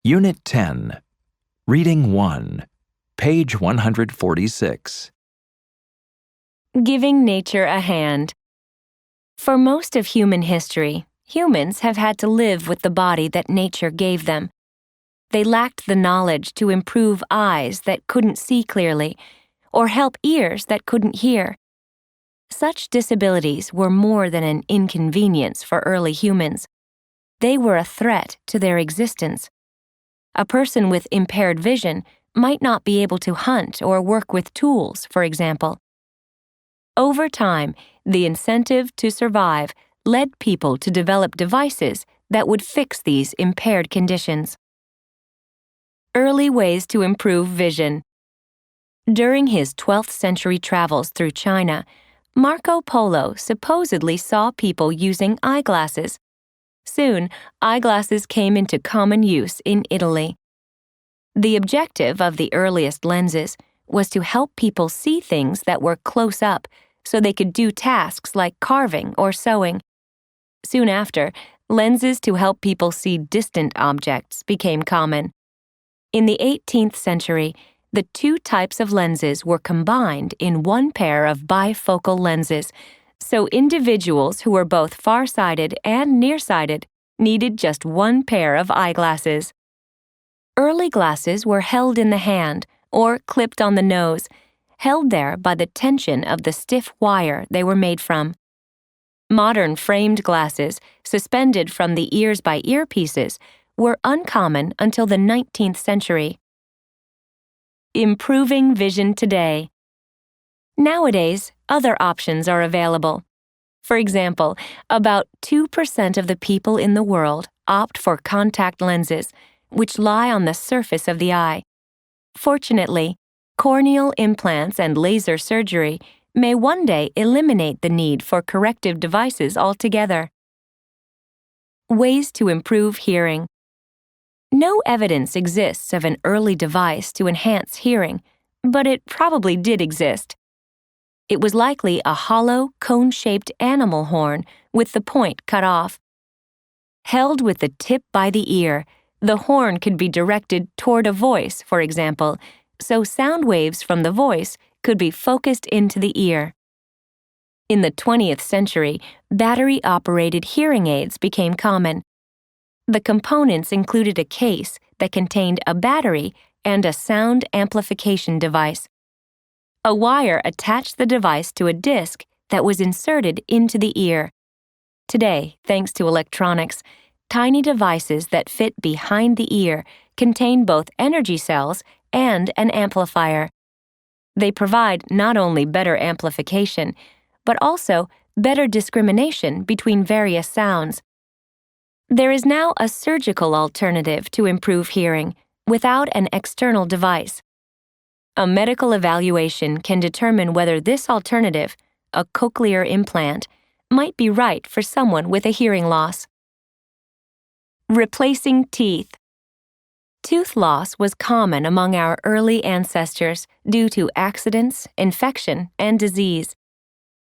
Unit 10, Reading 1, page 146. Giving nature a hand. For most of human history, humans have had to live with the body that nature gave them. They lacked the knowledge to improve eyes that couldn't see clearly, or help ears that couldn't hear. Such disabilities were more than an inconvenience for early humans. They were a threat to their existence. A person with impaired vision might not be able to hunt or work with tools, for example. Over time, the incentive to survive led people to develop devices that would fix these impaired conditions. Early ways to improve vision. During his 12th century travels through China, Marco Polo supposedly saw people using eyeglasses. Soon, eyeglasses came into common use in Italy. The objective of the earliest lenses was to help people see things that were close up so they could do tasks like carving or sewing. Soon after, lenses to help people see distant objects became common. In the 18th century, the two types of lenses were combined in one pair of bifocal lenses, so individuals who were both far-sighted and nearsighted needed just one pair of eyeglasses. Early glasses were held in the hand or clipped on the nose, held there by the tension of the stiff wire they were made from. Modern framed glasses, suspended from the ears by earpieces, were uncommon until the 19th century. Improving vision today. Nowadays, other options are available. For example, about 2% of the people in the world opt for contact lenses, which lie on the surface of the eye. Fortunately, corneal implants and laser surgery may one day eliminate the need for corrective devices altogether. Ways to improve hearing. No evidence exists of an early device to enhance hearing, but it probably did exist. It was likely a hollow, cone-shaped animal horn with the point cut off. Held with the tip by the ear, the horn could be directed toward a voice, for example, so sound waves from the voice could be focused into the ear. In the 20th century, battery-operated hearing aids became common. The components included a case that contained a battery and a sound amplification device. A wire attached the device to a disc that was inserted into the ear. Today, thanks to electronics, tiny devices that fit behind the ear contain both energy cells and an amplifier. They provide not only better amplification, but also better discrimination between various sounds. There is now a surgical alternative to improve hearing without an external device. A medical evaluation can determine whether this alternative, a cochlear implant, might be right for someone with a hearing loss. Replacing teeth. Tooth loss was common among our early ancestors due to accidents, infection, and disease.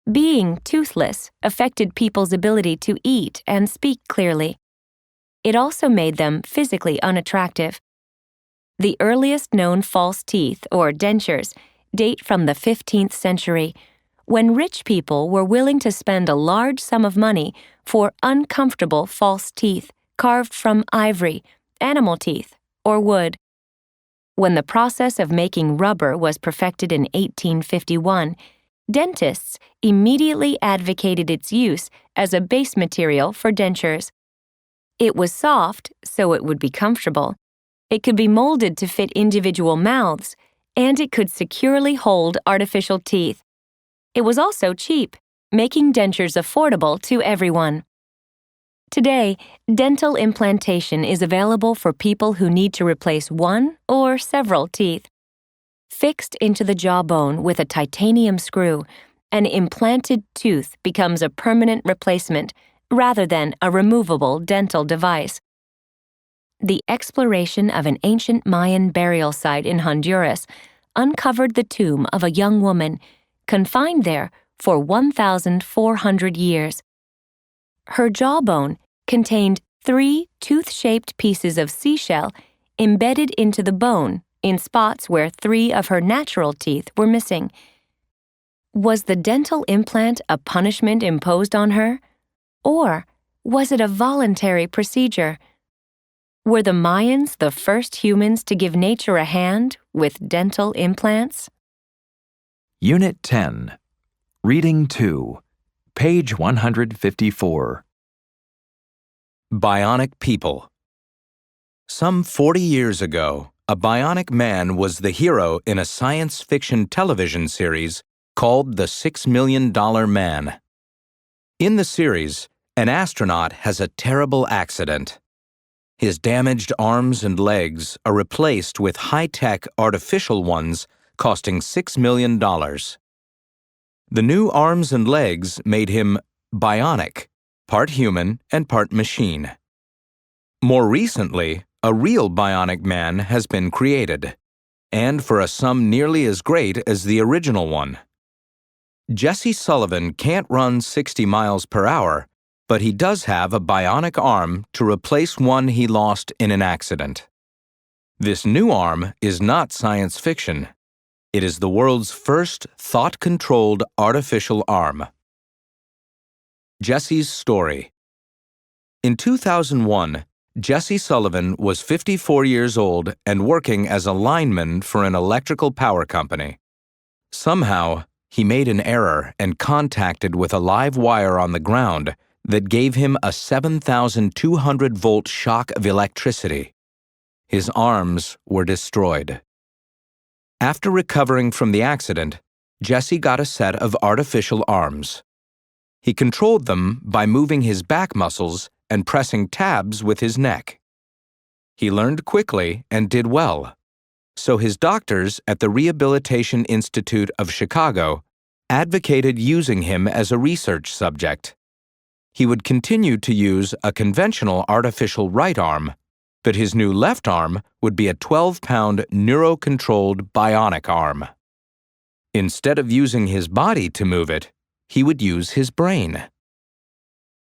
Being toothless affected people's ability to eat and speak clearly. It also made them physically unattractive. The earliest known false teeth, or dentures, date from the 15th century, when rich people were willing to spend a large sum of money for uncomfortable false teeth carved from ivory, animal teeth, or wood. When the process of making rubber was perfected in 1851, dentists immediately advocated its use as a base material for dentures. It was soft, so it would be comfortable. It could be molded to fit individual mouths, and it could securely hold artificial teeth. It was also cheap, making dentures affordable to everyone. Today, dental implantation is available for people who need to replace one or several teeth. Fixed into the jawbone with a titanium screw, an implanted tooth becomes a permanent replacement rather than a removable dental device. The exploration of an ancient Mayan burial site in Honduras uncovered the tomb of a young woman confined there for 1,400 years. Her jawbone contained 3 tooth-shaped pieces of seashell embedded into the bone in spots where 3 of her natural teeth were missing. Was the dental implant a punishment imposed on her? Or was it a voluntary procedure? Were the Mayans the first humans to give nature a hand with dental implants? Unit 10. Reading 2. Page 154. Bionic people. Some 40 years ago, a bionic man was the hero in a science fiction television series called The $6 Million Man. In the series, an astronaut has a terrible accident. His damaged arms and legs are replaced with high-tech artificial ones costing $6 million. The new arms and legs made him bionic, part human and part machine. More recently, a real bionic man has been created, and for a sum nearly as great as the original one. Jesse Sullivan can't run 60 miles per hour, but he does have a bionic arm to replace one he lost in an accident. This new arm is not science fiction. It is the world's first thought-controlled artificial arm. Jesse's story. In 2001, Jesse Sullivan was 54 years old and working as a lineman for an electrical power company. Somehow, he made an error and contacted with a live wire on the ground that gave him a 7,200-volt shock of electricity. His arms were destroyed. After recovering from the accident, Jesse got a set of artificial arms. He controlled them by moving his back muscles and pressing tabs with his neck. He learned quickly and did well, so his doctors at the Rehabilitation Institute of Chicago advocated using him as a research subject. He would continue to use a conventional artificial right arm, but his new left arm would be a 12-pound neuro-controlled bionic arm. Instead of using his body to move it, he would use his brain.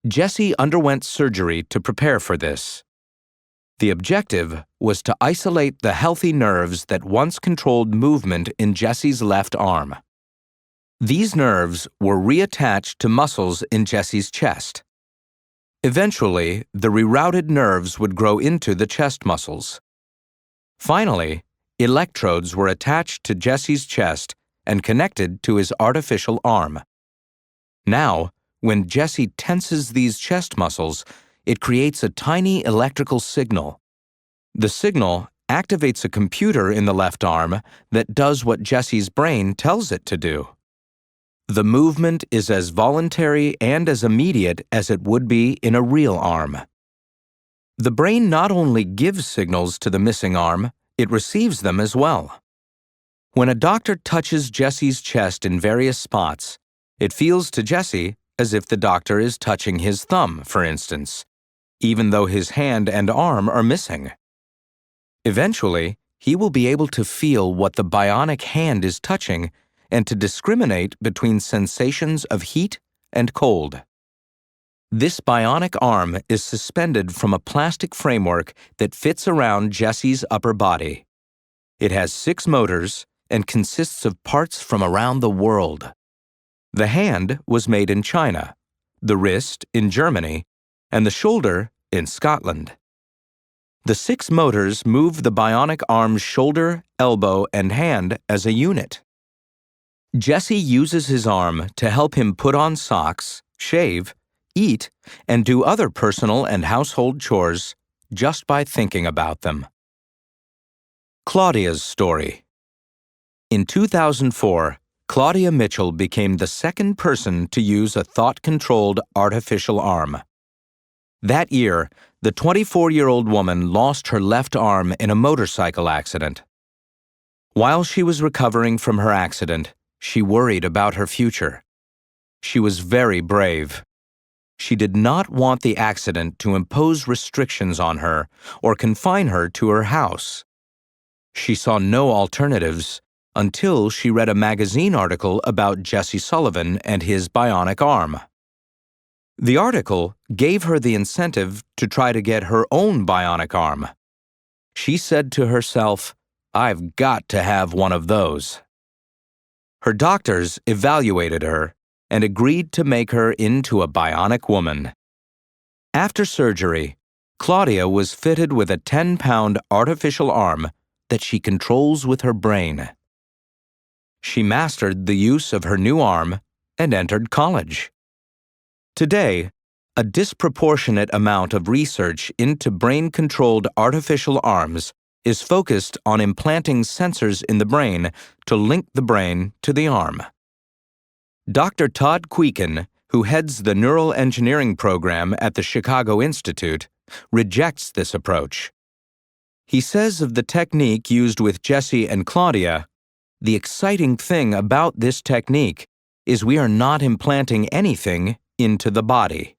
Jesse underwent surgery to prepare for this. The objective was to isolate the healthy nerves that once controlled movement in Jesse's left arm. These nerves were reattached to muscles in Jesse's chest. Eventually, the rerouted nerves would grow into the chest muscles. Finally, electrodes were attached to Jesse's chest and connected to his artificial arm. Now, when Jesse tenses these chest muscles, it creates a tiny electrical signal. The signal activates a computer in the left arm that does what Jesse's brain tells it to do. The movement is as voluntary and as immediate as it would be in a real arm. The brain not only gives signals to the missing arm, it receives them as well. When a doctor touches Jesse's chest in various spots, it feels to Jesse as if the doctor is touching his thumb, for instance, even though his hand and arm are missing. Eventually, he will be able to feel what the bionic hand is touching and to discriminate between sensations of heat and cold. This bionic arm is suspended from a plastic framework that fits around Jesse's upper body. It has 6 motors and consists of parts from around the world. The hand was made in China, the wrist in Germany, and the shoulder in Scotland. The 6 motors move the bionic arm's shoulder, elbow, and hand as a unit. Jesse uses his arm to help him put on socks, shave, eat, and do other personal and household chores just by thinking about them. Claudia's story. In 2004, Claudia Mitchell became the second person to use a thought-controlled artificial arm. That year, the 24-year-old woman lost her left arm in a motorcycle accident. While she was recovering from her accident, she worried about her future. She was very brave. She did not want the accident to impose restrictions on her or confine her to her house. She saw no alternatives until she read a magazine article about Jesse Sullivan and his bionic arm. The article gave her the incentive to try to get her own bionic arm. She said to herself, "I've got to have one of those." Her doctors evaluated her and agreed to make her into a bionic woman. After surgery, Claudia was fitted with a 10-pound artificial arm that she controls with her brain. She mastered the use of her new arm and entered college. Today, a disproportionate amount of research into brain-controlled artificial arms is focused on implanting sensors in the brain to link the brain to the arm. Dr. Todd Kuiken, who heads the neural engineering program at the Chicago Institute, rejects this approach. He says of the technique used with Jessie and Claudia, "The exciting thing about this technique is we are not implanting anything into the body."